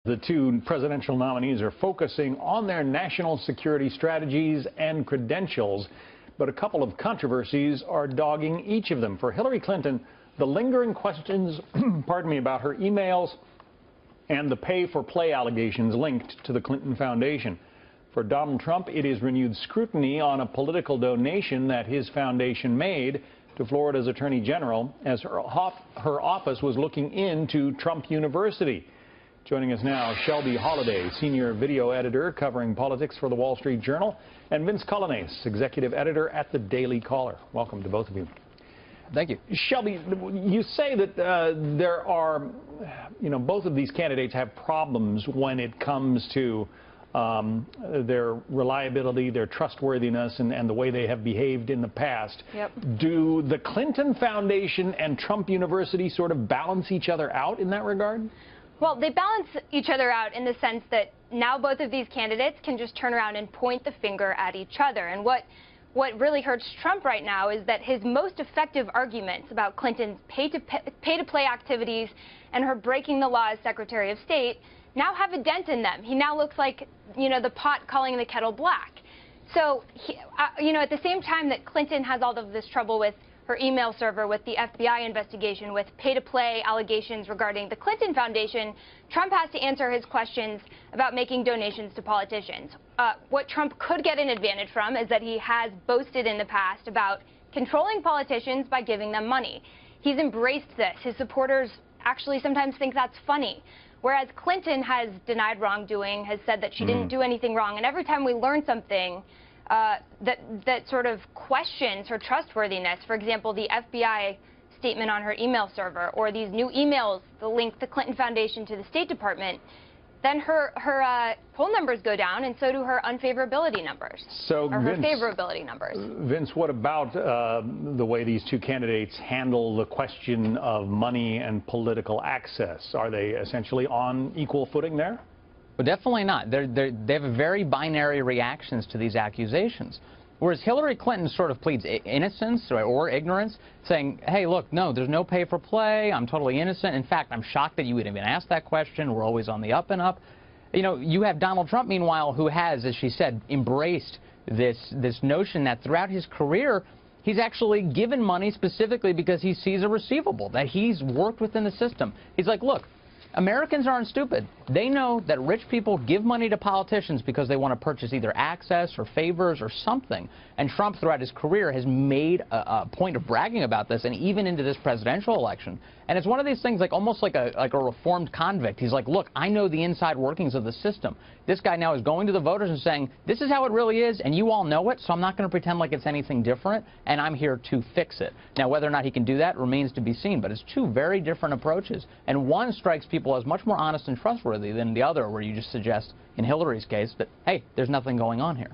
The two presidential nominees are focusing on their national security strategies and credentials, but a couple of controversies are dogging each of them. For Hillary Clinton, the lingering questions about her emails and the pay-for-play allegations linked to the Clinton Foundation. For Donald Trump, it is renewed scrutiny on a political donation that his foundation made to Florida's Attorney General as her office was looking into Trump University. Joining us now, Shelby Holliday, senior video editor covering politics for the Wall Street Journal, and Vince Colonese, executive editor at the Daily Caller. Welcome to both of you. Thank you. Shelby, you say that there are, both of these candidates have problems when it comes to their reliability, their trustworthiness, and the way they have behaved in the past. Yep. Do the Clinton Foundation and Trump University sort of balance each other out in that regard? Well, they balance each other out in the sense that now both of these candidates can just turn around and point the finger at each other. And what really hurts Trump right now is that his most effective arguments about Clinton's pay-to-play activities and her breaking the law as Secretary of State now have a dent in them. He now looks like, the pot calling the kettle black. So, at the same time that Clinton has all of this trouble with her email server, with the FBI investigation, with pay-to-play allegations regarding the Clinton Foundation, Trump has to answer his questions about making donations to politicians. What Trump could get an advantage from is that he has boasted in the past about controlling politicians by giving them money. He's embraced this. His supporters actually sometimes think that's funny. Whereas Clinton has denied wrongdoing, has said that she didn't do anything wrong. And every time we learn something that sort of questions her trustworthiness, for example, the FBI statement on her email server, or these new emails that link the Clinton Foundation to the State Department, then her poll numbers go down, and so do her unfavorability numbers, or her favorability numbers. Vince, what about the way these two candidates handle the question of money and political access? Are they essentially on equal footing there? Well, definitely not. They have very binary reactions to these accusations. Whereas Hillary Clinton sort of pleads innocence or ignorance, saying, hey, look, no, there's no pay for play. I'm totally innocent. In fact, I'm shocked that you would even ask that question. We're always on the up and up. You have Donald Trump, meanwhile, who has, as she said, embraced this notion that throughout his career, he's actually given money specifically because he sees a receivable, that he's worked within the system. He's like, look, Americans aren't stupid. They know that rich people give money to politicians because they want to purchase either access or favors or something. And Trump, throughout his career, has made a point of bragging about this, and even into this presidential election. And it's one of these things almost like a reformed convict. He's like, look, I know the inside workings of the system. This guy now is going to the voters and saying, this is how it really is, and you all know it, so I'm not going to pretend like it's anything different, and I'm here to fix it. Now, whether or not he can do that remains to be seen, but it's two very different approaches. And one strikes people as much more honest and trustworthy than the other, where you just suggest, in Hillary's case, that, hey, there's nothing going on here.